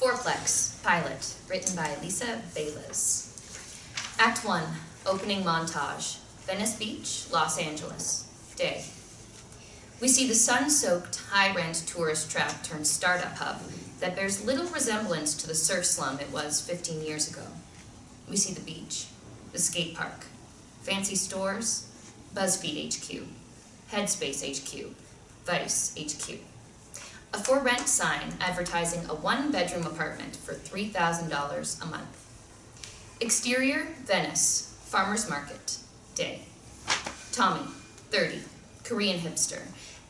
Fourplex, pilot, written by Liza Behles. Act 1, opening montage. Venice Beach, Los Angeles. Day. We see the sun-soaked, high-rent tourist trap turned startup hub that bears little resemblance to the surf slum it was 15 years ago. We see the beach, the skate park, fancy stores, BuzzFeed HQ, Headspace HQ, Vice HQ. A for rent sign advertising a one-bedroom apartment for $3,000 a month. Exterior, Venice, farmer's market, day. Tommy, 30, Korean hipster,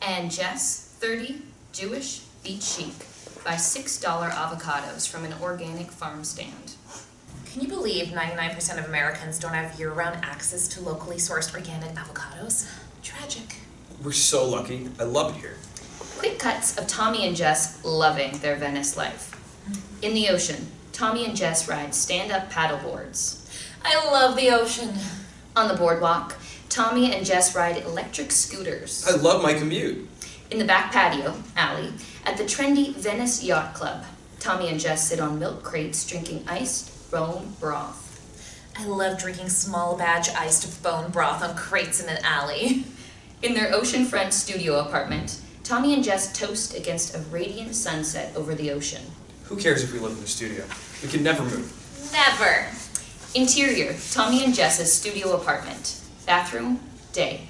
and Jess, 30, Jewish, beach chic, buy $6 avocados from an organic farm stand. Can you believe 99% of Americans don't have year-round access to locally sourced organic avocados? Tragic. We're so lucky. I love it here. Quick cuts of Tommy and Jess loving their Venice life. In the ocean, Tommy and Jess ride stand-up paddleboards. I love the ocean. On the boardwalk, Tommy and Jess ride electric scooters. I love my commute. In the back patio, alley, at the trendy Venice Yacht Club, Tommy and Jess sit on milk crates drinking iced bone broth. I love drinking small batch iced bone broth on crates in an alley. In their oceanfront studio apartment, Tommy and Jess toast against a radiant sunset over the ocean. Who cares if we live in the studio? We can never move. Never. Interior, Tommy and Jess's studio apartment. Bathroom, day.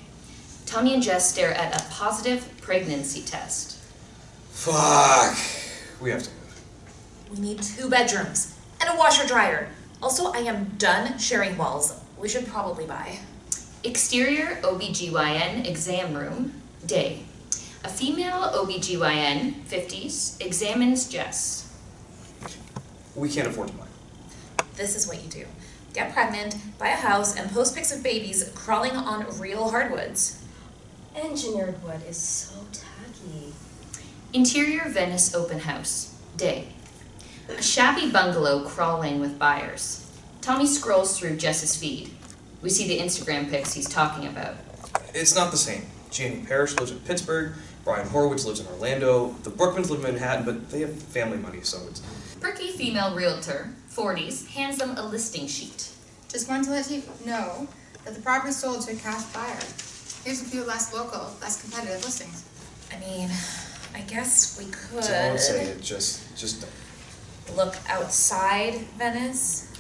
Tommy and Jess stare at a positive pregnancy test. Fuck. We have to move. We need 2 bedrooms and a washer dryer. Also, I am done sharing walls. We should probably buy. Exterior OBGYN exam room, day. A female OBGYN, 50s, examines Jess. We can't afford to buy. This is what you do. Get pregnant, buy a house, and post pics of babies crawling on real hardwoods. Engineered wood is so tacky. Interior Venice open house, day. A shabby bungalow crawling with buyers. Tommy scrolls through Jess's feed. We see the Instagram pics he's talking about. It's not the same. Janie Parrish lives in Pittsburgh. Brian Horowitz lives in Orlando. The Brookmans live in Manhattan, but they have family money, so it's... Perky female realtor, 40s, hands them a listing sheet. Just wanted to let you know that the property sold to a cash buyer. Here's a few less local, less competitive listings. I mean, I guess we could... Don't say it, just don't. Look outside Venice.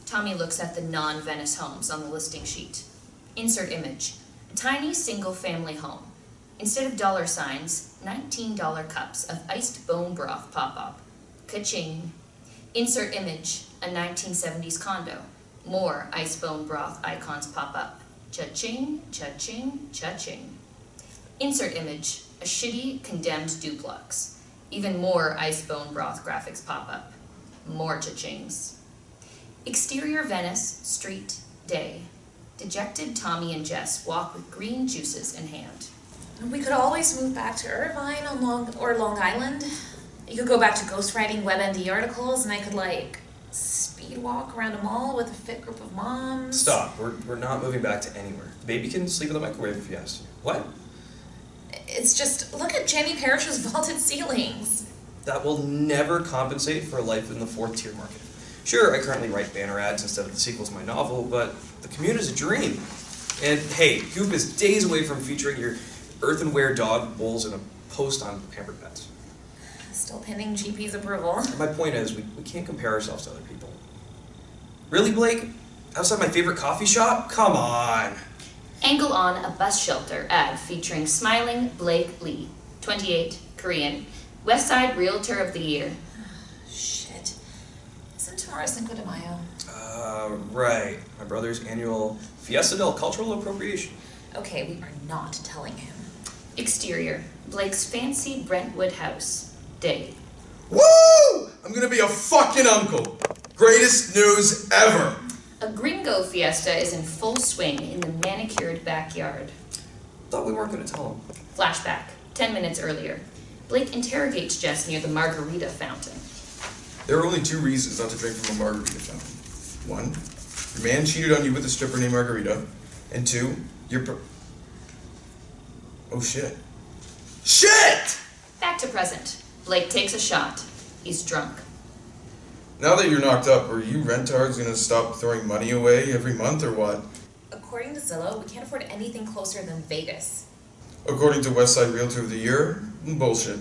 Tommy looks at the non-Venice homes on the listing sheet. Insert image. A tiny single-family home. Instead of dollar signs, $19 cups of iced bone broth pop up. Ka-ching. Insert image. A 1970s condo. More ice bone broth icons pop up. Cha-ching, cha-ching, cha-ching. Insert image. A shitty, condemned duplex. Even more ice bone broth graphics pop up. More cha-chings. Exterior Venice, street, day. Dejected Tommy and Jess walk with green juices in hand. We could always move back to Irvine on Long Island. You could go back to ghostwriting WebMD articles, and I could, like, speed walk around a mall with a fit group of moms. Stop. We're not moving back to anywhere. The baby can sleep in the microwave if he has to. What? It's just, look at Jenny Parrish's vaulted ceilings. That will never compensate for a life in the 4th tier market. Sure, I currently write banner ads instead of the sequels to my novel, but the commute is a dream. And hey, Goop is days away from featuring your earthenware dog bowls in a post on Pampered Pets. Still pending GP's approval. My point is, we can't compare ourselves to other people. Really, Blake? Outside my favorite coffee shop? Come on! Angle on a bus shelter ad featuring smiling Blake Lee, 28, Korean, West Side Realtor of the Year. Shit. Isn't tomorrow Cinco de Mayo? Right. My brother's annual Fiesta del Cultural Appropriation. Okay, we are not telling him. Exterior, Blake's fancy Brentwood house, day. Woo! I'm gonna be a fucking uncle. Greatest news ever. A gringo fiesta is in full swing in the manicured backyard. Thought we weren't gonna tell him. Flashback, 10 minutes earlier. Blake interrogates Jess near the margarita fountain. There are only 2 reasons not to drink from a margarita fountain. 1, your man cheated on you with a stripper named Margarita. And 2, oh shit. Shit! Back to present. Blake takes a shot. He's drunk. Now that you're knocked up, are you rentards gonna stop throwing money away every month or what? According to Zillow, we can't afford anything closer than Vegas. According to Westside Realtor of the Year, bullshit.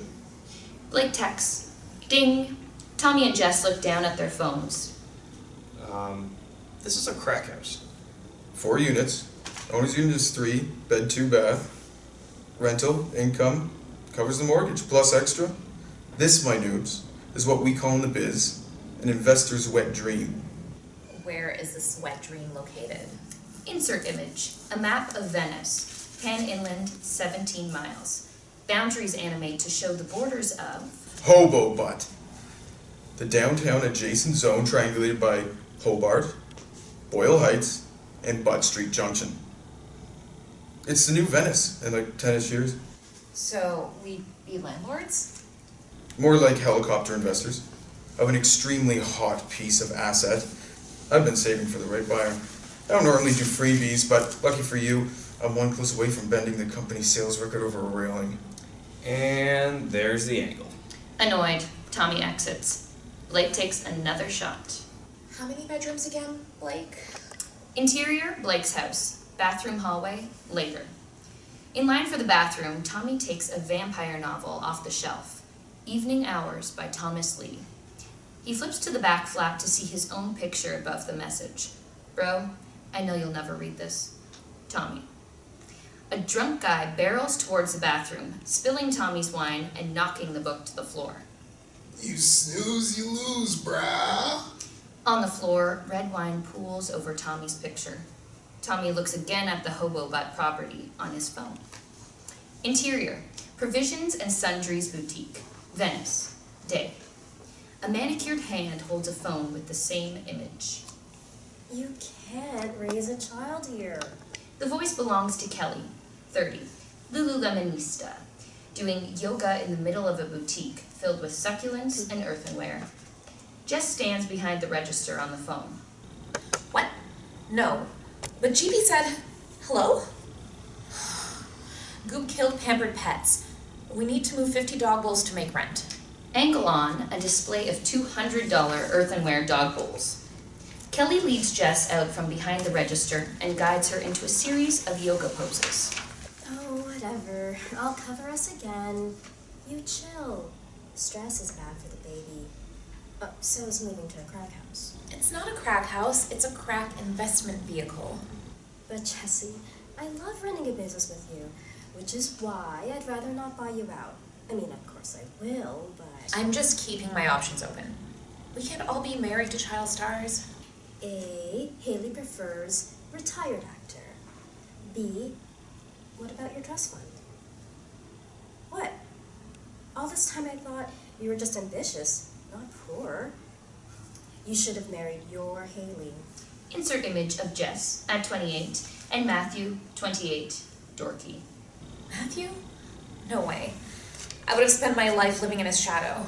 Blake texts. Ding. Tommy and Jess look down at their phones. This is a crack house. 4 units. Owner's unit is 3, bed 2 bath. Rental, income, covers the mortgage, plus extra. This, my noobs, is what we call in the biz an investor's wet dream. Where is this wet dream located? Insert image. A map of Venice. Pan inland, 17 miles. Boundaries animate to show the borders of Hobo Butt. The downtown adjacent zone triangulated by Hobart, Boyle Heights, and Butt Street Junction. It's the new Venice in like 10-ish years. So, we'd be landlords? More like helicopter investors of an extremely hot piece of asset I've been saving for the right buyer. I don't normally do freebies, but lucky for you, I'm one close away from bending the company's sales record over a railing. And there's the angle. Annoyed, Tommy exits. Blake takes another shot. How many bedrooms again, Blake? Interior, Blake's house. Bathroom hallway, later. In line for the bathroom, Tommy takes a vampire novel off the shelf. Evening Hours by Thomas Lee. He flips to the back flap to see his own picture above the message. Bro, I know you'll never read this. Tommy. A drunk guy barrels towards the bathroom, spilling Tommy's wine and knocking the book to the floor. You snooze, you lose, brah. On the floor, red wine pools over Tommy's picture. Tommy looks again at the hobo butt property on his phone. Interior, Provisions and Sundries Boutique, Venice, day. A manicured hand holds a phone with the same image. You can't raise a child here. The voice belongs to Kelly, 30, Lululemonista, doing yoga in the middle of a boutique filled with succulents and earthenware. Jess stands behind the register on the phone. What? No. But GB said, hello? Goop killed pampered pets. We need to move 50 dog bowls to make rent. Angle on, a display of $200 earthenware dog bowls. Kelly leads Jess out from behind the register and guides her into a series of yoga poses. Oh, whatever. I'll cover us again. You chill. Stress is bad for the baby. So is moving to a crack house. It's not a crack house, it's a crack investment vehicle. But Jessie, I love running a business with you, which is why I'd rather not buy you out. I mean, of course I will, but... I'm just keeping my options open. We can't all be married to child stars. A, Haley prefers retired actor. B, what about your trust fund? What? All this time I thought you were just ambitious, not poor. You should have married your Haley. Insert image of Jess at 28 and Matthew, 28, dorky. Matthew? No way. I would have spent my life living in his shadow.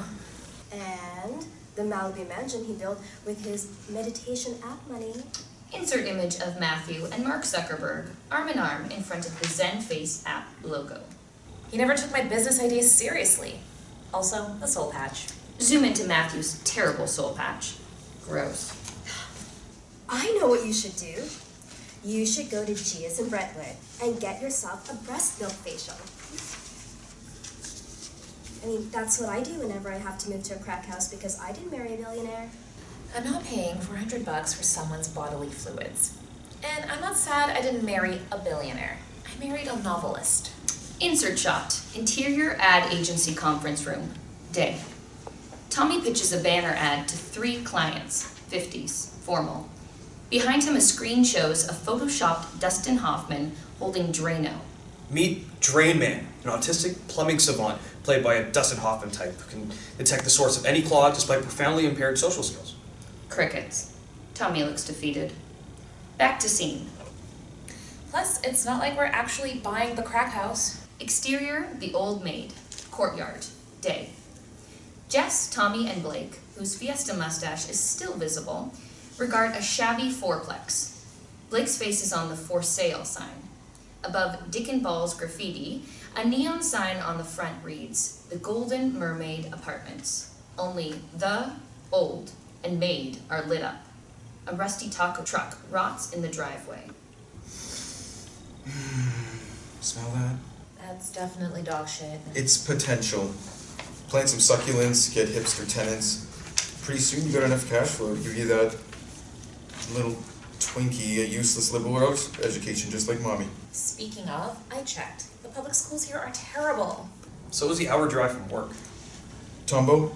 And the Malibu mansion he built with his meditation app money. Insert image of Matthew and Mark Zuckerberg, arm in arm in front of the Zen Face app logo. He never took my business ideas seriously. Also, a soul patch. Zoom into Matthew's terrible soul patch. Gross. I know what you should do. You should go to Gia's in Brentwood and get yourself a breast milk facial. I mean, that's what I do whenever I have to move to a crack house because I didn't marry a billionaire. I'm not paying $400 for someone's bodily fluids. And I'm not sad I didn't marry a billionaire. I married a novelist. Insert shot. Interior ad agency conference room. Day. Tommy pitches a banner ad to 3 clients, 50s, formal. Behind him, a screen shows a photoshopped Dustin Hoffman holding Drano. Meet Drain Man, an autistic plumbing savant played by a Dustin Hoffman type who can detect the source of any clog despite profoundly impaired social skills. Crickets. Tommy looks defeated. Back to scene. Plus, it's not like we're actually buying the crack house. Exterior, the old maid. Courtyard. Day. Jess, Tommy, and Blake, whose Fiesta mustache is still visible, regard a shabby fourplex. Blake's face is on the for sale sign. Above Dick and Ball's graffiti, a neon sign on the front reads, The Golden Mermaid Apartments. Only the, old, and maid are lit up. A rusty taco truck rots in the driveway. Smell that? That's definitely dog shit. It's potential. Plant some succulents, get hipster tenants. Pretty soon you got enough cash flow to give you that little Twinkie, a useless liberal arts education just like mommy. Speaking of, I checked. The public schools here are terrible. So is the hour drive from work. Tombo,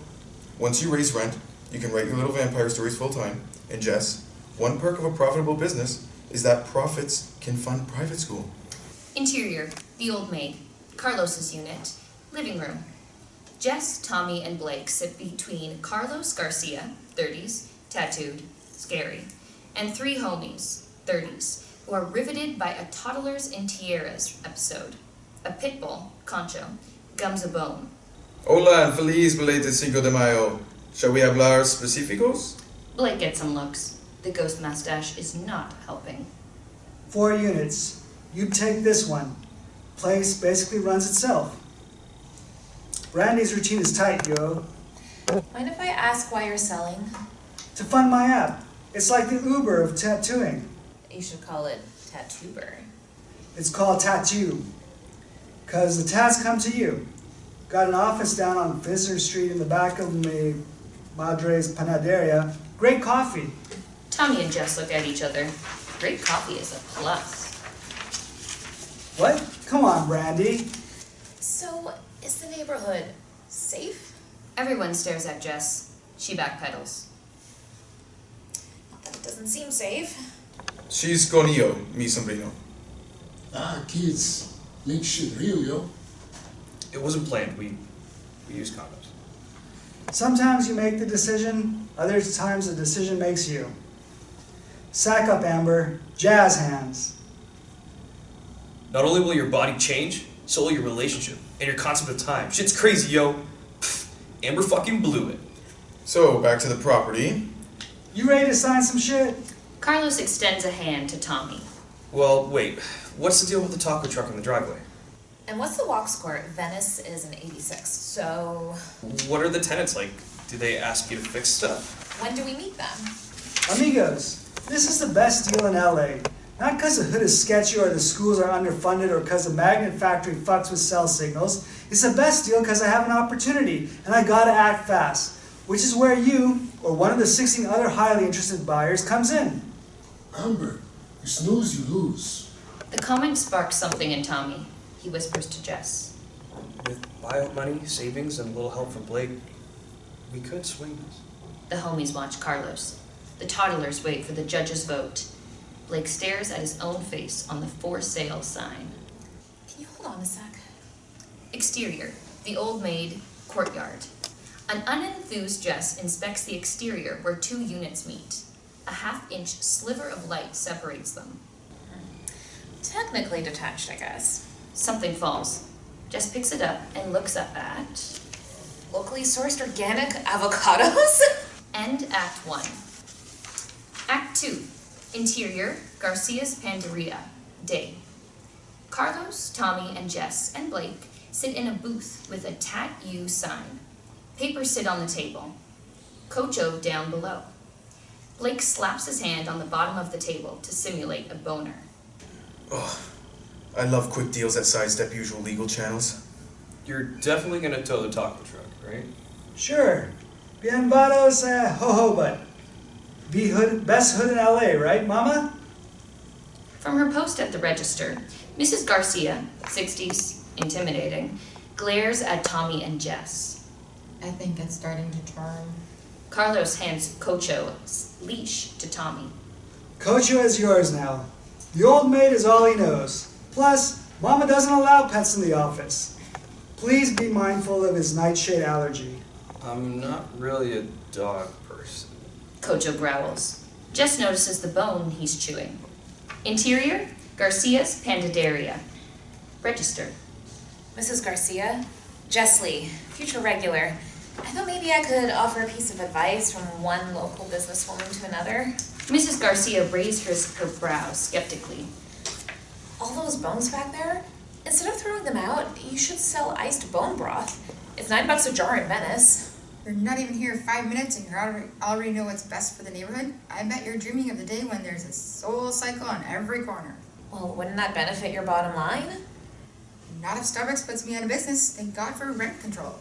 once you raise rent, you can write your little vampire stories full time. And Jess, one perk of a profitable business is that profits can fund private school. Interior, the old maid, Carlos's unit, living room. Jess, Tommy, and Blake sit between Carlos Garcia, 30s, tattooed, scary, and three homies, 30s, who are riveted by a Toddlers in Tiaras episode. A pit bull, Concho, gums a bone. Hola and feliz belated Cinco de Mayo. Shall we hablar específicos? Blake gets some looks. The ghost mustache is not helping. 4 units. You take this one. Place basically runs itself. Brandy's routine is tight, yo. Mind if I ask why you're selling? To fund my app. It's like the Uber of tattooing. You should call it Tattoober. It's called Tattoo. 'Cause the tats come to you. Got an office down on Visitor Street in the back of my Madre's Panaderia. Great coffee. Tommy and Jess look at each other. Great coffee is a plus. What? Come on, Brandy. So, is the neighborhood safe? Everyone stares at Jess. She backpedals. Not that it doesn't seem safe. She's con yo, mi sobrino. Ah, kids, make shit real, yo. It wasn't planned. We used condoms. Sometimes you make the decision, other times the decision makes you. Sack up, Amber. Jazz hands. Not only will your body change, so will your relationship and your concept of time. Shit's crazy, yo. Pfft, Amber fucking blew it. So, back to the property. You ready to sign some shit? Carlos extends a hand to Tommy. Well, wait. What's the deal with the taco truck in the driveway? And what's the walk score? Venice is an 86, so What are the tenants like? Do they ask you to fix stuff? when do we meet them? Amigos, this is the best deal in LA. Not because the hood is sketchy or the schools are underfunded or because the magnet factory fucks with cell signals. It's the best deal because I have an opportunity and I gotta act fast. Which is where you, or one of the 16 other highly interested buyers, comes in. Amber, you snooze, you lose. The comment sparks something in Tommy. He whispers to Jess. With buyout money, savings, and a little help from Blake, we could swing this. The homies watch Carlos. The toddlers wait for the judge's vote. Blake stares at his own face on the for sale sign. Can you hold on a sec? Exterior, the old maid, courtyard. An unenthused Jess inspects the exterior where 2 units meet. A half-inch sliver of light separates them. Technically detached, I guess. Something falls. Jess picks it up and looks up at... Locally sourced organic avocados? End Act 1. Act 2. Interior, Garcia's Panderia. Day. Carlos, Tommy, and Jess, and Blake sit in a booth with a Tat U sign. Papers sit on the table. Cocho down below. Blake slaps his hand on the bottom of the table to simulate a boner. Oh, I love quick deals that sidestep usual legal channels. You're definitely gonna tow the taco truck, right? Sure. Bien vados, but best hood in LA, right, mama? From her post at the register, Mrs. Garcia, 60s, intimidating, glares at Tommy and Jess. I think it's starting to turn. Carlos hands Cocho's leash to Tommy. Cocho is yours now. The old maid is all he knows. Plus, mama doesn't allow pets in the office. Please be mindful of his nightshade allergy. I'm not really a dog person. Cocho growls. Jess notices the bone he's chewing. Interior, Garcia's Pandaderia. Register. Mrs. Garcia? Jess Lee, future regular. I thought maybe I could offer a piece of advice from one local businesswoman to another. Mrs. Garcia raised her brows skeptically. All those bones back there? Instead of throwing them out, you should sell iced bone broth. It's $9 a jar in Venice. You're not even here 5 minutes and you already know what's best for the neighborhood? I bet you're dreaming of the day when there's a soul cycle on every corner. Well, wouldn't that benefit your bottom line? Not if Starbucks puts me out of business. Thank God for rent control.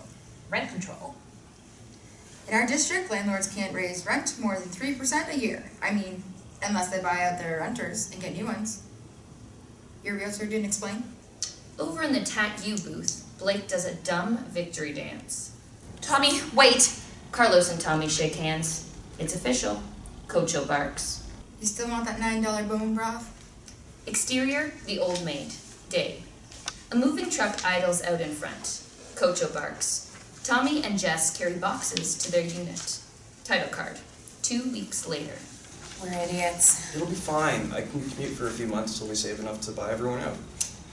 Rent control? In our district, landlords can't raise rent more than 3% a year. I mean, unless they buy out their renters and get new ones. Your realtor didn't explain? Over in the Tat-U booth, Blake does a dumb victory dance. Tommy, wait! Carlos and Tommy shake hands. It's official. Cocho barks. You still want that $9 bone broth? Exterior, the old maid. Day. A moving truck idles out in front. Cocho barks. Tommy and Jess carry boxes to their unit. Title card. 2 weeks later. We're idiots. It'll be fine. I can commute for a few months till we save enough to buy everyone out.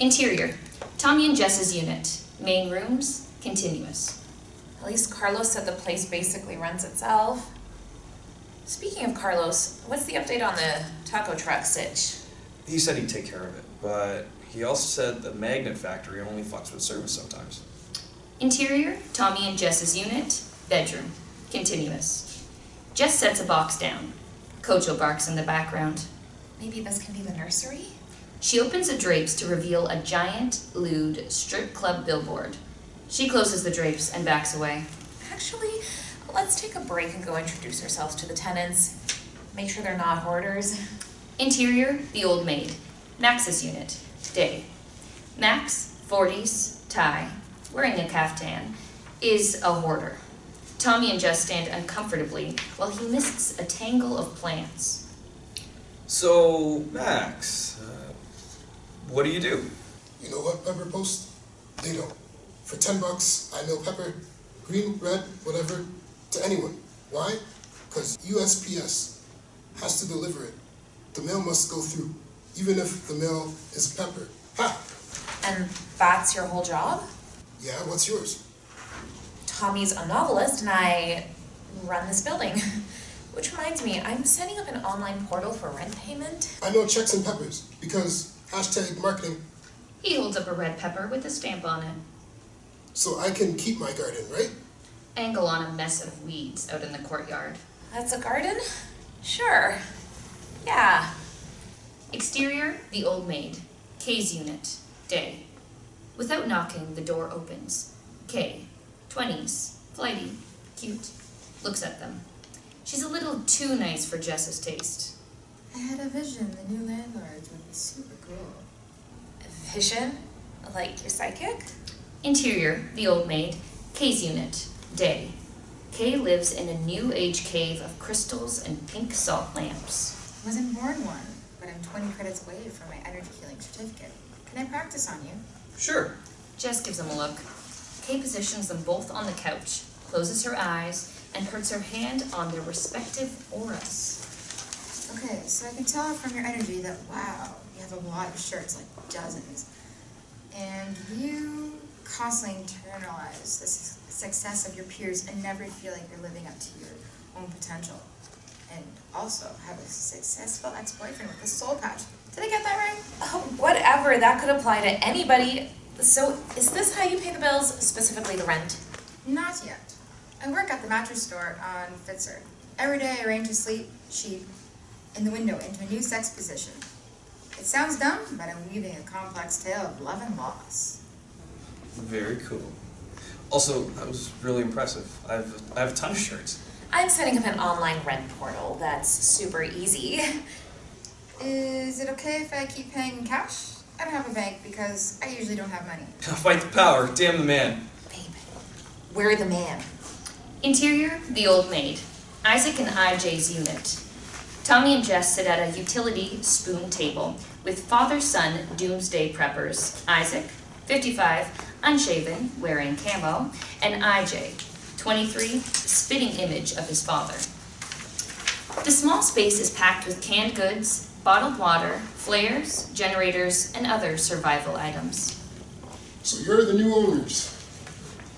Interior. Tommy and Jess's unit. Main rooms. Continuous. At least Carlos said the place basically runs itself. Speaking of Carlos, what's the update on the taco truck sitch? He said he'd take care of it, but he also said the magnet factory only fucks with service sometimes. Interior, Tommy and Jess's unit, bedroom, continuous. Jess sets a box down. Cocho barks in the background. Maybe this can be the nursery? She opens the drapes to reveal a giant, lewd strip club billboard. She closes the drapes and backs away. Actually, let's take a break and go introduce ourselves to the tenants. Make sure they're not hoarders. Interior, the old maid, Max's unit, day. Max, 40s, tie, wearing a caftan, is a hoarder. Tommy and Jess stand uncomfortably while he misses a tangle of plants. So, Max, what do you do? You know what, Pepper Post? They don't. For $10, I mail pepper, green, red, whatever, to anyone. Why? Because USPS has to deliver it. The mail must go through, even if the mail is pepper. Ha! And that's your whole job? Yeah, what's yours? Tommy's a novelist and I run this building. Which reminds me, I'm setting up an online portal for rent payment. I know checks and peppers, because #marketing. He holds up a red pepper with a stamp on it. So I can keep my garden, right? Angle on a mess of weeds out in the courtyard. That's a garden? Sure. Yeah. Exterior, the old maid, K's unit, day. Without knocking, the door opens. K, 20s, flighty, cute, looks at them. She's a little too nice for Jess's taste. I had a vision the new landlords would be super cool. Vision? Like you're psychic? Interior, the old maid, K's unit, day. K lives in a new age cave of crystals and pink salt lamps. I wasn't born one, but I'm 20 credits away from my energy healing certificate. Can I practice on you? Sure. Jess gives him a look. Kay positions them both on the couch, closes her eyes, and puts her hand on their respective auras. Okay, so I can tell from your energy that, wow, you have a lot of shirts, like dozens. And you constantly internalize the success of your peers and never feel like you're living up to your own potential. And also have a successful ex-boyfriend with a soul patch. Did I get that right? Oh, whatever, that could apply to anybody. So, is this how you pay the bills, specifically the rent? Not yet. I work at the mattress store on Fitzer. Every day I arrange a sleep sheet in the window into a new sex position. It sounds dumb, but I'm weaving a complex tale of love and loss. Very cool. Also, that was really impressive. I have a ton of shirts. I'm setting up an online rent portal that's super easy. Is it okay if I keep paying in cash? I don't have a bank because I usually don't have money. Fight the power, damn the man. Babe, we're the man. Interior, the old maid, Isaac and IJ's unit. Tommy and Jess sit at a utility spoon table with father-son doomsday preppers, Isaac, 55, unshaven, wearing camo, and IJ, 23, spitting image of his father. The small space is packed with canned goods, bottled water, flares, generators, and other survival items. So you're the new owners.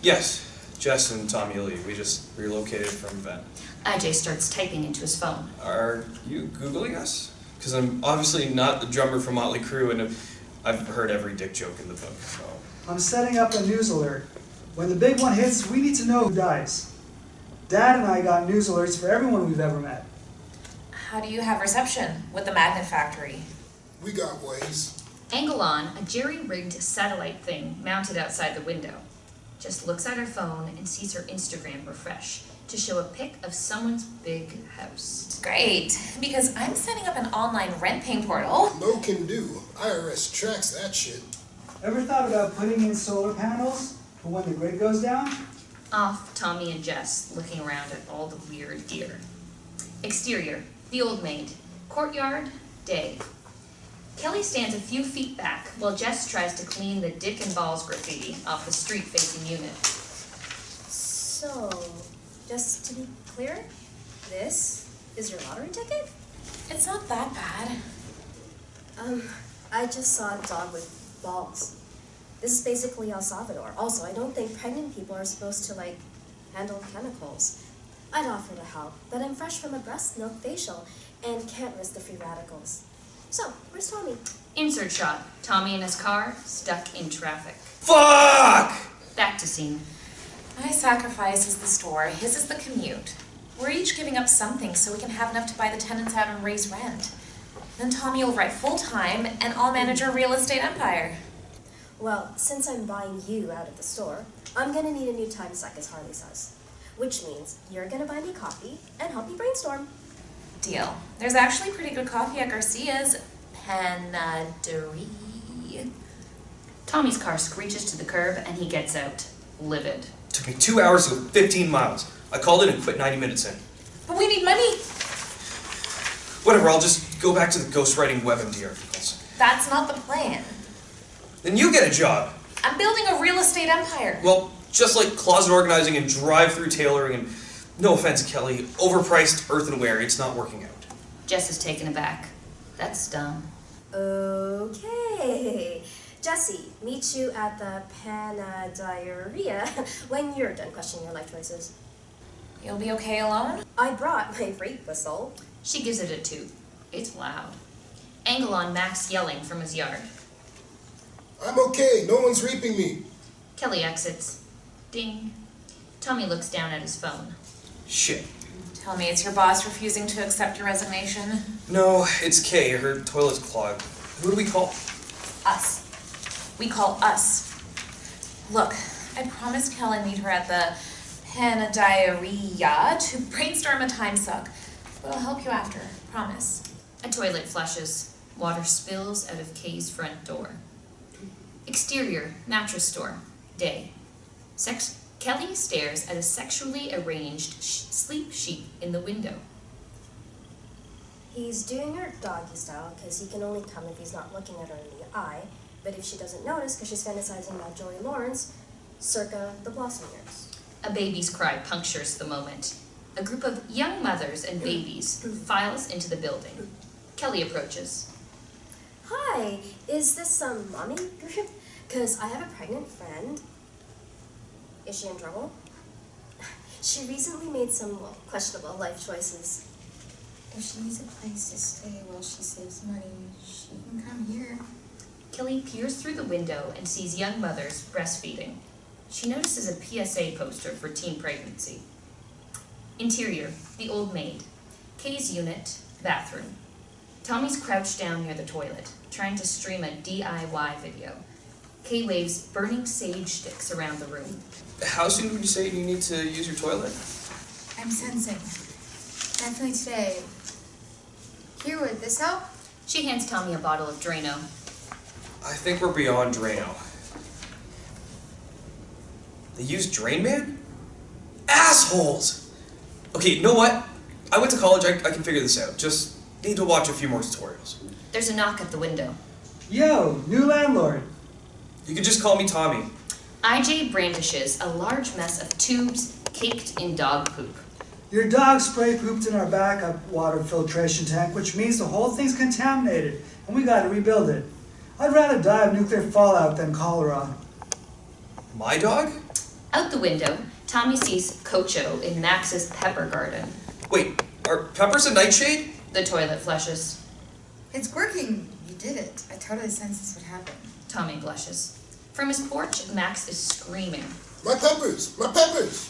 Yes, Jess and Tommy Lee. We just relocated from Ven. IJ starts typing into his phone. Are you Googling us? Because I'm obviously not the drummer from Motley Crue, and I've heard every dick joke in the book, so... I'm setting up a news alert. When the big one hits, we need to know who dies. Dad and I got news alerts for everyone we've ever met. How do you have reception with the magnet factory? We got ways. Angle on, a jerry-rigged satellite thing mounted outside the window. Jess looks at her phone and sees her Instagram refresh to show a pic of someone's big house. Great, because I'm setting up an online rent-paying portal. No can do. IRS tracks that shit. Ever thought about putting in solar panels for when the grid goes down? Off, Tommy and Jess, looking around at all the weird gear. Exterior, the old maid. Courtyard, day. Kelly stands a few feet back while Jess tries to clean the dick and balls graffiti off the street-facing unit. So, just to be clear, this is your lottery ticket? It's not that bad. I just saw a dog with balls. This is basically El Salvador. Also, I don't think pregnant people are supposed to, handle chemicals. I'd offer to help, but I'm fresh from a breast milk facial and can't risk the free radicals. So, where's Tommy? Insert shot, Tommy in his car, stuck in traffic. Fuck! Back to scene. My sacrifice is the store, his is the commute. We're each giving up something so we can have enough to buy the tenants out and raise rent. Then Tommy will write full-time and I'll manage a real estate empire. Well, since I'm buying you out of the store, I'm gonna need a new time suck, as Harley says. Which means you're gonna buy me coffee and help me brainstorm. Deal. There's actually pretty good coffee at Garcia's Panaderie. Tommy's car screeches to the curb and he gets out, livid. Took me 2 hours to go 15 miles. I called in and quit 90 minutes in. But we need money. Whatever, I'll just go back to the ghostwriting WebMD articles. That's not the plan. Then you get a job. I'm building a real estate empire. Well, just like closet organizing and drive-through tailoring and, no offense, Kelly, overpriced earthenware, it's not working out. Jess is taken aback. That's dumb. Okay. Jesse, meet you at the Panaderia when you're done questioning your life choices. You'll be okay alone? I brought my rape whistle. She gives it a toot. It's loud. Angle on Max yelling from his yard. I'm okay. No one's raping me. Kelly exits. Ding. Tommy looks down at his phone. Shit. Tell me, it's your boss refusing to accept your resignation? No, it's Kay. Her toilet's clogged. Who do we call? Us. We call us. Look, I promised Kel I'd meet her at the Panaderia to brainstorm a time suck. But I'll help you after. Promise. A toilet flushes. Water spills out of Kay's front door. Exterior, mattress store. Day. Kelly stares at a sexually arranged sleep sheet in the window. He's doing her doggy style because he can only come if he's not looking at her in the eye, but if she doesn't notice because she's fantasizing about Joey Lawrence, circa the Blossom Years. A baby's cry punctures the moment. A group of young mothers and babies files into the building. Kelly approaches. Hi, is this some mommy group? Because I have a pregnant friend. Is she in trouble? She recently made some questionable life choices. If she needs a place to stay while she saves money, she can come here. Kelly peers through the window and sees young mothers breastfeeding. She notices a PSA poster for teen pregnancy. Interior, the old maid. Kay's unit, bathroom. Tommy's crouched down near the toilet, trying to stream a DIY video. Kay waves burning sage sticks around the room. How soon would you say you need to use your toilet? I'm sensing. Definitely today. Here, would this help? She hands Tommy a bottle of Drano. I think we're beyond Drano. They use Drain Man? Assholes! Okay, you know what? I went to college, I can figure this out. Just need to watch a few more tutorials. There's a knock at the window. Yo, new landlord. You can just call me Tommy. IJ brandishes a large mess of tubes caked in dog poop. Your dog spray pooped in our backup water filtration tank, which means the whole thing's contaminated, and we gotta rebuild it. I'd rather die of nuclear fallout than cholera. My dog? Out the window, Tommy sees Cocho in Max's pepper garden. Wait, are peppers a nightshade? The toilet flushes. It's working. You did it. I totally sensed this would happen. Tommy blushes. From his porch, Max is screaming. My peppers! My peppers!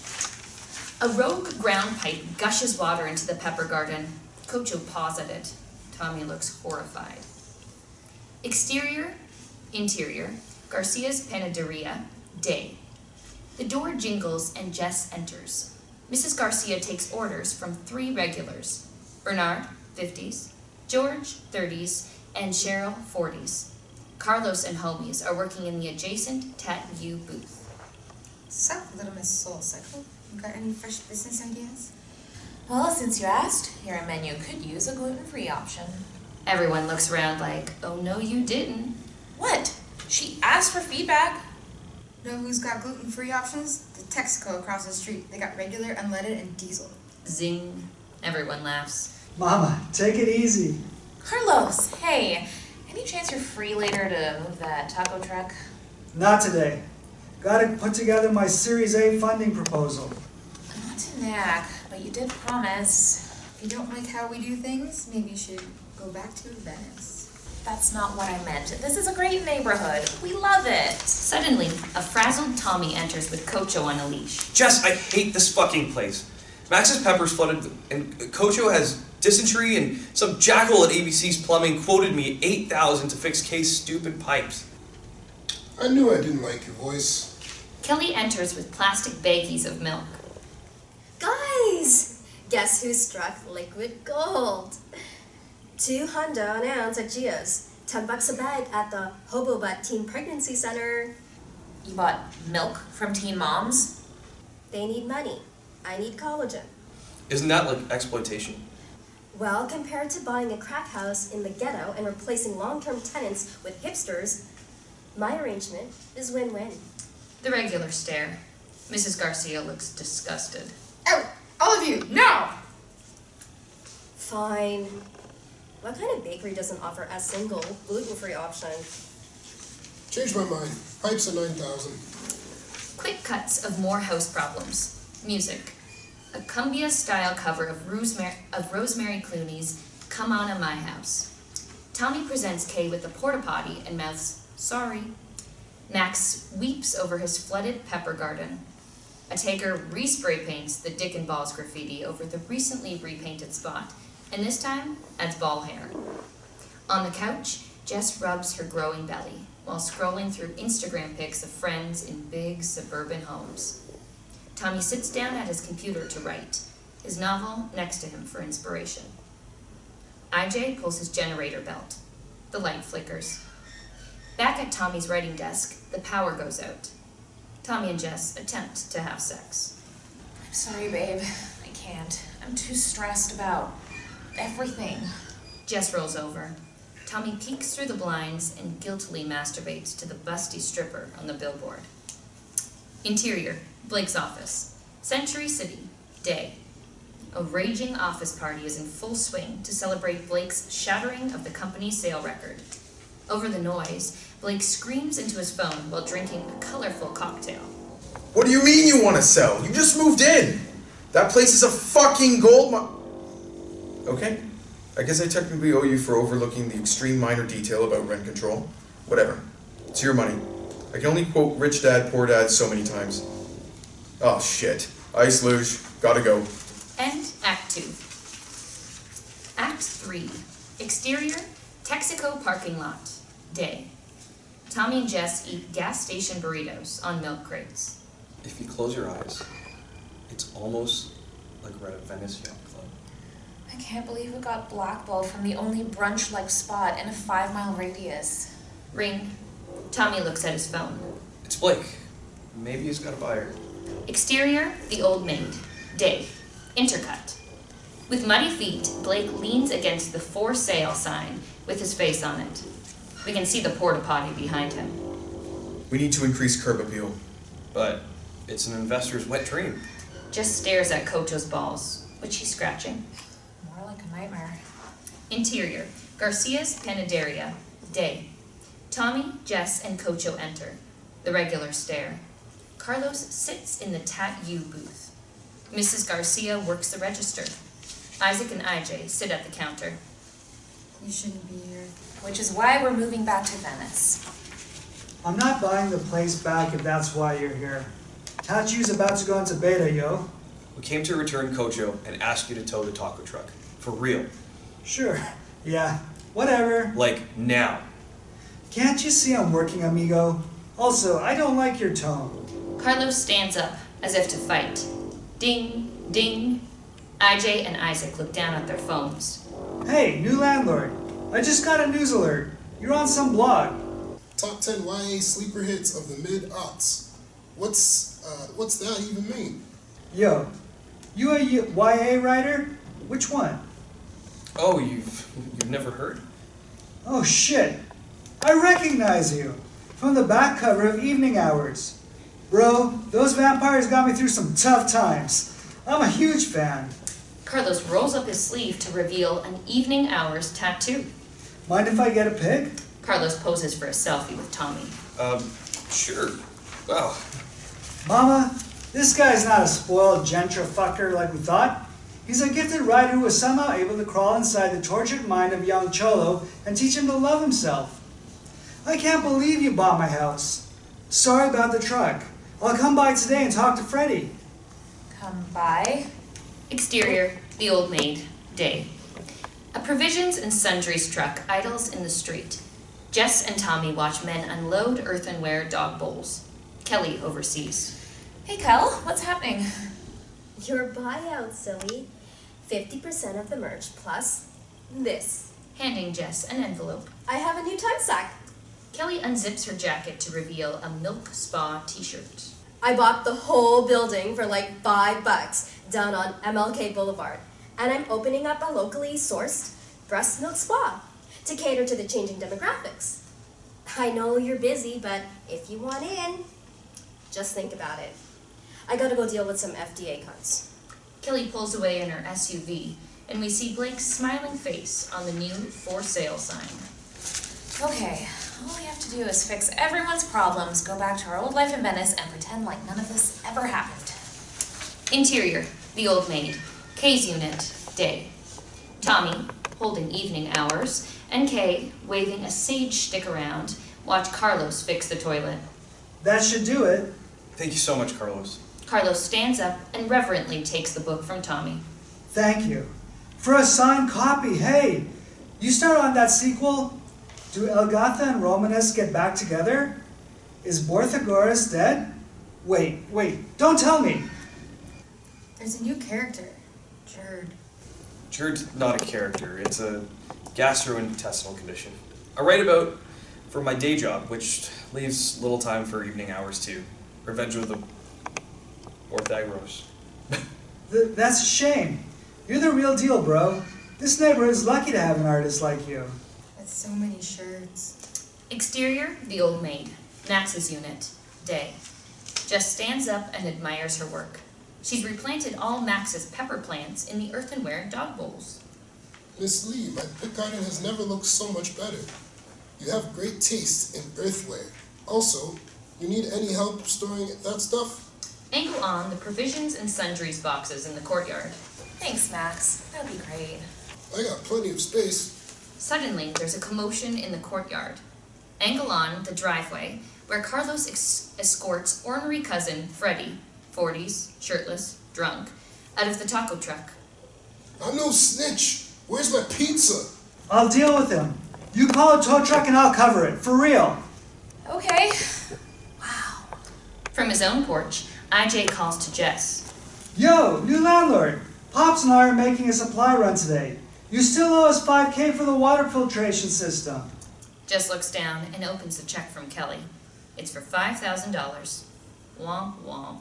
A rogue ground pipe gushes water into the pepper garden. Cocho paws at it. Tommy looks horrified. Exterior, interior, Garcia's Panaderia, day. The door jingles and Jess enters. Mrs. Garcia takes orders from 3 regulars. Bernard, 50s, George, 30s, and Cheryl, 40s. Carlos and homies are working in the adjacent Tattoo booth. Sup, little Miss Soul Cycle? You got any fresh business ideas? Well, since you asked, your menu could use a gluten-free option. Everyone looks around like, oh no you didn't. What? She asked for feedback. Know who's got gluten-free options? The Texaco across the street. They got regular, unleaded, and diesel. Zing. Everyone laughs. Mama, take it easy. Carlos, hey, any chance you're free later to move that taco truck? Not today. Gotta put together my Series A funding proposal. Not to nag, but you did promise. If you don't like how we do things, maybe you should go back to Venice. That's not what I meant. This is a great neighborhood. We love it. Suddenly, a frazzled Tommy enters with Cocho on a leash. Jess, I hate this fucking place. Max's pepper's flooded, and Cocho has dysentery, and some jackal at ABC's Plumbing quoted me $8,000 to fix Kay's stupid pipes. I knew I didn't like your voice. Kelly enters with plastic baggies of milk. Guys! Guess who struck liquid gold? 200 an ounce at Gio's. $10 a bag at the Hobo Butt Teen Pregnancy Center. You bought milk from Teen Moms? They need money. I need collagen. Isn't that like exploitation? Well, compared to buying a crack house in the ghetto and replacing long-term tenants with hipsters, my arrangement is win-win. The regulars stare. Mrs. Garcia looks disgusted. Out! All of you, now! Fine. What kind of bakery doesn't offer a single gluten-free option? Changed my mind. Pipes are 9,000. Quick cuts of more house problems. Music. A cumbia-style cover of Rosemary Clooney's Come On to My House. Tommy presents Kay with the porta potty and mouths, sorry. Max weeps over his flooded pepper garden. A taker respray paints the Dick and Balls graffiti over the recently repainted spot, and this time adds ball hair. On the couch, Jess rubs her growing belly while scrolling through Instagram pics of friends in big suburban homes. Tommy sits down at his computer to write, his novel next to him for inspiration. IJ pulls his generator belt. The light flickers. Back at Tommy's writing desk, the power goes out. Tommy and Jess attempt to have sex. I'm sorry, babe. I can't. I'm too stressed about everything. Jess rolls over. Tommy peeks through the blinds and guiltily masturbates to the busty stripper on the billboard. Interior, Blake's office. Century City, day. A raging office party is in full swing to celebrate Blake's shattering of the company's sale record. Over the noise, Blake screams into his phone while drinking a colorful cocktail. What do you mean you want to sell? You just moved in. That place is a fucking gold mine. Okay. I guess I technically owe you for overlooking the extreme minor detail about rent control. Whatever. It's your money. I can only quote Rich Dad, Poor Dad so many times. Oh shit. Ice luge. Gotta go. End Act 2. Act 3. Exterior, Texaco parking lot. Day. Tommy and Jess eat gas station burritos on milk crates. If you close your eyes, it's almost like we're at a Venice yacht club. I can't believe we got blackballed from the only brunch-like spot in a 5-mile radius. Ring. Tommy looks at his phone. It's Blake. Maybe he's got a buyer. Exterior, the old maid. Day. Intercut. With muddy feet, Blake leans against the for sale sign with his face on it. We can see the porta potty behind him. We need to increase curb appeal. But it's an investor's wet dream. Just stares at Cocho's balls, which he's scratching. More like a nightmare. Interior, Garcia's Panaderia. Day. Tommy, Jess, and Cocho enter. The regulars stare. Carlos sits in the Tattoo booth. Mrs. Garcia works the register. Isaac and IJ sit at the counter. You shouldn't be here. Which is why we're moving back to Venice. I'm not buying the place back if that's why you're here. Tattoo's about to go into beta, yo. We came to return Kocho and ask you to tow the taco truck. For real. Sure. Yeah. Whatever. Like, now. Can't you see I'm working, amigo? Also, I don't like your tone. Carlos stands up, as if to fight. Ding, ding. IJ and Isaac look down at their phones. Hey, new landlord. I just got a news alert. You're on some blog. Top 10 YA sleeper hits of the mid-aughts. What's that even mean? Yo, you a YA writer? Which one? Oh, you've never heard? Oh shit. I recognize you. From the back cover of Evening Hours. Bro, those vampires got me through some tough times. I'm a huge fan. Carlos rolls up his sleeve to reveal an Evening Hours tattoo. Mind if I get a pic? Carlos poses for a selfie with Tommy. Sure. Wow. Mama, this guy's not a spoiled gentrifucker like we thought. He's a gifted writer who was somehow able to crawl inside the tortured mind of young Cholo and teach him to love himself. I can't believe you bought my house. Sorry about the truck. I'll come by today and talk to Freddie. Come by. Exterior, the old maid, day. A provisions and sundries truck idles in the street. Jess and Tommy watch men unload earthenware dog bowls. Kelly oversees. Hey, Kel, what's happening? Your buyout, silly. 50% of the merch plus this. Handing Jess an envelope. I have a new time sack. Kelly unzips her jacket to reveal a Milk Spa t-shirt. I bought the whole building for like $5 down on MLK Boulevard. And I'm opening up a locally sourced breast milk spa to cater to the changing demographics. I know you're busy, but if you want in, just think about it. I gotta go deal with some FDA cunts. Kelly pulls away in her SUV, and we see Blake's smiling face on the new for sale sign. Okay, all we have to do is fix everyone's problems, go back to our old life in Venice, and pretend like none of this ever happened. Interior, the old maid. Kay's unit, day. Tommy, holding Evening Hours, and Kay, waving a sage stick around, watch Carlos fix the toilet. That should do it. Thank you so much, Carlos. Carlos stands up and reverently takes the book from Tommy. Thank you. For a signed copy, hey, you start on that sequel? Do Elgatha and Romanus get back together? Is Borthagoras dead? Wait, don't tell me. There's a new character, Jerd. Jerd's not a character. It's a gastrointestinal condition. I write about for my day job, which leaves little time for Evening Hours too. Revenge of the Orthagros. That's a shame. You're the real deal, bro. This neighborhood is lucky to have an artist like you. With so many shirts. Exterior, the old maid. Max's unit, day. Jess stands up and admires her work. She's replanted all Max's pepper plants in the earthenware dog bowls. Miss Lee, my pit garden has never looked so much better. You have great taste in earthware. Also, you need any help storing that stuff? Angle on the provisions and sundries boxes in the courtyard. Thanks, Max. That would be great. I got plenty of space. Suddenly, there's a commotion in the courtyard. Angle on the driveway, where Carlos escorts ornery cousin Freddie, 40s, shirtless, drunk, out of the taco truck. I'm no snitch. Where's my pizza? I'll deal with him. You call a tow truck and I'll cover it, for real. Okay. Wow. From his own porch, IJ calls to Jess. Yo, new landlord. Pops and I are making a supply run today. You still owe us $5K for the water filtration system. Jess looks down and opens the check from Kelly. It's for $5,000. Womp womp.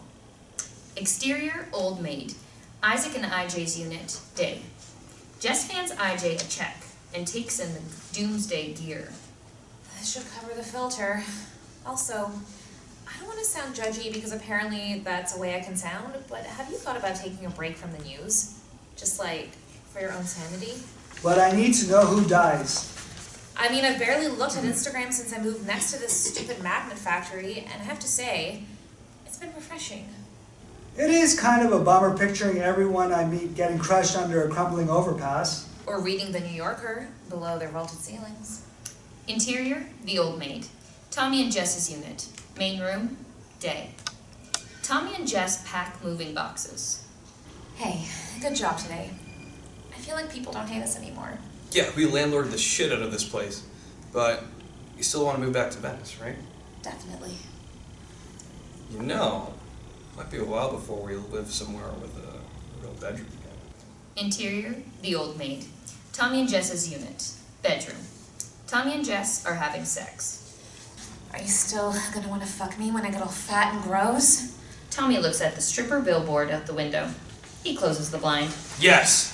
Exterior, old maid. Isaac and IJ's unit, day. Jess hands IJ a check and takes in the doomsday gear. This should cover the filter. Also, I don't want to sound judgy because apparently that's a way I can sound, but have you thought about taking a break from the news? Just like, for your own sanity? But I need to know who dies. I mean, I've barely looked at Instagram since I moved next to this stupid magnet factory, and I have to say, it's been refreshing. It is kind of a bummer picturing everyone I meet getting crushed under a crumbling overpass. Or reading The New Yorker below their vaulted ceilings. Interior, the old maid. Tommy and Jess's unit. Main room, day. Tommy and Jess pack moving boxes. Hey, good job today. I feel like people don't hate us anymore. Yeah, we landlorded the shit out of this place. But you still want to move back to Venice, right? Definitely. You know, might be a while before we live somewhere with a real bedroom together. Interior, the old maid. Tommy and Jess's unit. Bedroom. Tommy and Jess are having sex. Are you still gonna want to fuck me when I get all fat and gross? Tommy looks at the stripper billboard out the window. He closes the blind. Yes!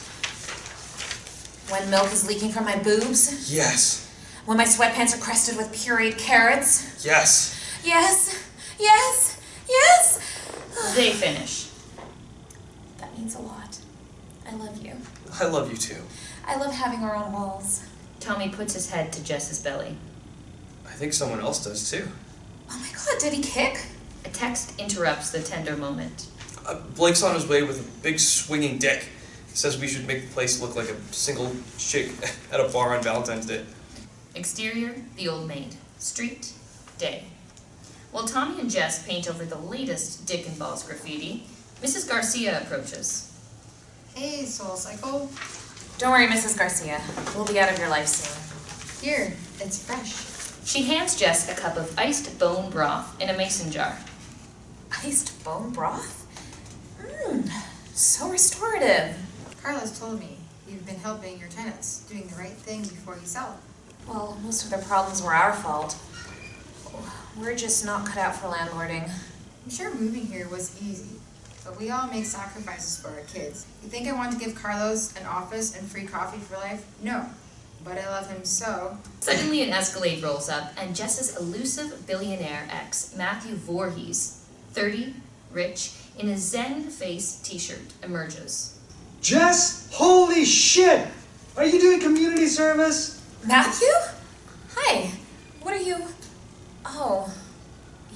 When milk is leaking from my boobs? Yes! When my sweatpants are crusted with pureed carrots? Yes! Yes! Yes! Yes! They finish. That means a lot. I love you. I love you too. I love having our own walls. Tommy puts his head to Jess's belly. I think someone else does too. Oh my god, did he kick? A text interrupts the tender moment. Blake's on his way with a big swinging dick. He says we should make the place look like a single chick at a bar on Valentine's Day. Exterior, the old maid. Street, day. While Tommy and Jess paint over the latest Dick and Balls graffiti, Mrs. Garcia approaches. Hey, Soul Cycle. Don't worry, Mrs. Garcia. We'll be out of your life soon. Here, it's fresh. She hands Jess a cup of iced bone broth in a mason jar. Iced bone broth? Mmm, so restorative. Carlos told me you've been helping your tenants, doing the right thing before you sell. Well, most of their problems were our fault. We're just not cut out for landlording. I'm sure moving here was easy, but we all make sacrifices for our kids. You think I want to give Carlos an office and free coffee for life? No, but I love him so. Suddenly an Escalade rolls up, and Jess's elusive billionaire ex, Matthew Voorhees, 30, rich, in a Zen face t-shirt, emerges. Jess, holy shit! Are you doing community service? Matthew? Hi. What are you... Oh,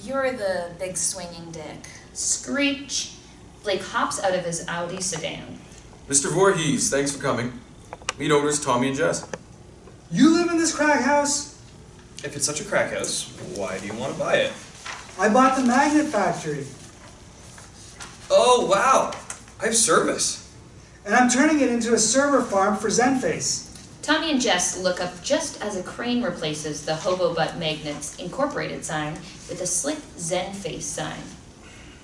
you're the big swinging dick. Screech! Blake hops out of his Audi sedan. Mr. Voorhees, thanks for coming. Meet owners Tommy and Jess. You live in this crack house? If it's such a crack house, why do you want to buy it? I bought the magnet factory. Oh, wow! I have service. And I'm turning it into a server farm for Zenface. Tommy and Jess look up just as a crane replaces the Hobo Butt Magnets Incorporated sign with a slick Zen face sign.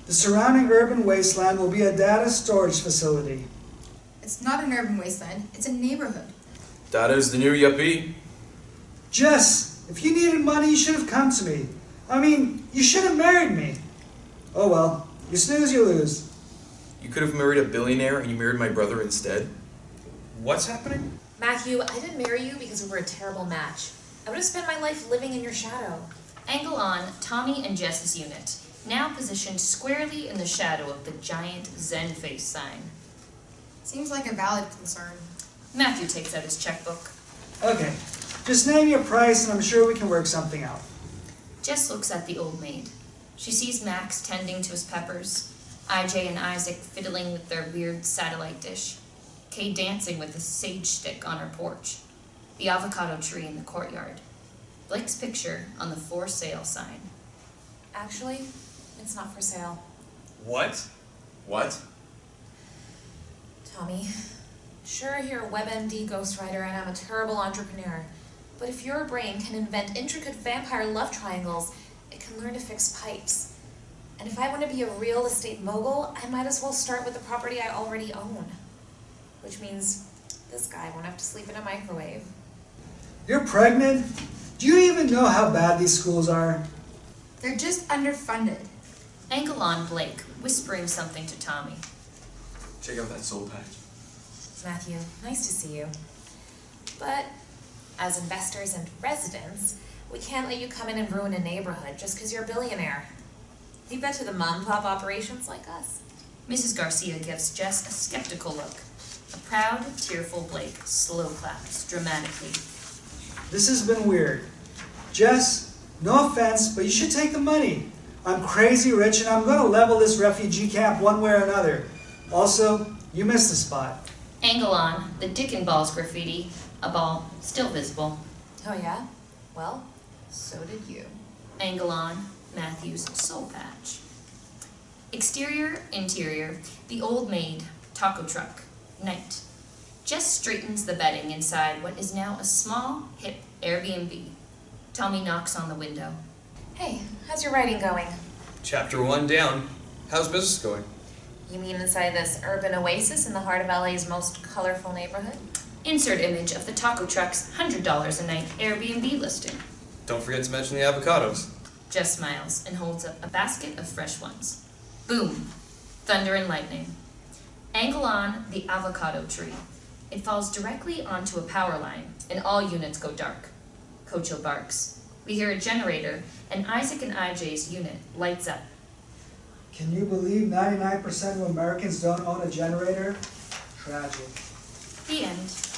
The surrounding urban wasteland will be a data storage facility. It's not an urban wasteland, it's a neighborhood. That is the new yuppie. Jess, if you needed money, you should have come to me. I mean, you should have married me. Oh well, you snooze, you lose. You could have married a billionaire and you married my brother instead. What's happening? Matthew, I didn't marry you because we were a terrible match. I would have spent my life living in your shadow. Angle on Tommy and Jess's unit, now positioned squarely in the shadow of the giant Zen face sign. Seems like a valid concern. Matthew takes out his checkbook. Okay, just name your price and I'm sure we can work something out. Jess looks at the old maid. She sees Max tending to his peppers, IJ and Isaac fiddling with their weird satellite dish, Kay dancing with a sage stick on her porch, the avocado tree in the courtyard, Blake's picture on the for sale sign. Actually, it's not for sale. What? What? Tommy, sure, you're a WebMD ghostwriter and I'm a terrible entrepreneur, but if your brain can invent intricate vampire love triangles, it can learn to fix pipes. And if I want to be a real estate mogul, I might as well start with the property I already own. Which means this guy won't have to sleep in a microwave. You're pregnant? Do you even know how bad these schools are? They're just underfunded. Angle on Blake, whispering something to Tommy. Check out that soul patch. Matthew, nice to see you. But as investors and residents, we can't let you come in and ruin a neighborhood just because you're a billionaire. You bet to the mom-pop operations like us. Mrs. Garcia gives Jess a skeptical look. A proud, tearful Blake slow claps dramatically. This has been weird. Jess, no offense, but you should take the money. I'm crazy rich and I'm going to level this refugee camp one way or another. Also, you missed the spot. Angle on the Dick and Balls graffiti, a ball still visible. Oh yeah? Well, so did you. Angle on Matthew's soul patch. Exterior, interior, the old maid. taco truck, night. Jess straightens the bedding inside what is now a small, hip Airbnb. Tommy knocks on the window. Hey, how's your writing going? Chapter 1 down. How's business going? You mean inside this urban oasis in the heart of LA's most colorful neighborhood? Insert image of the taco truck's $100 a night Airbnb listing. Don't forget to mention the avocados. Jess smiles and holds up a basket of fresh ones. Boom! Thunder and lightning. Angle on the avocado tree. It falls directly onto a power line, and all units go dark. Cocho barks. We hear a generator, and Isaac and IJ's unit lights up. Can you believe 99% of Americans don't own a generator? Tragic. The end.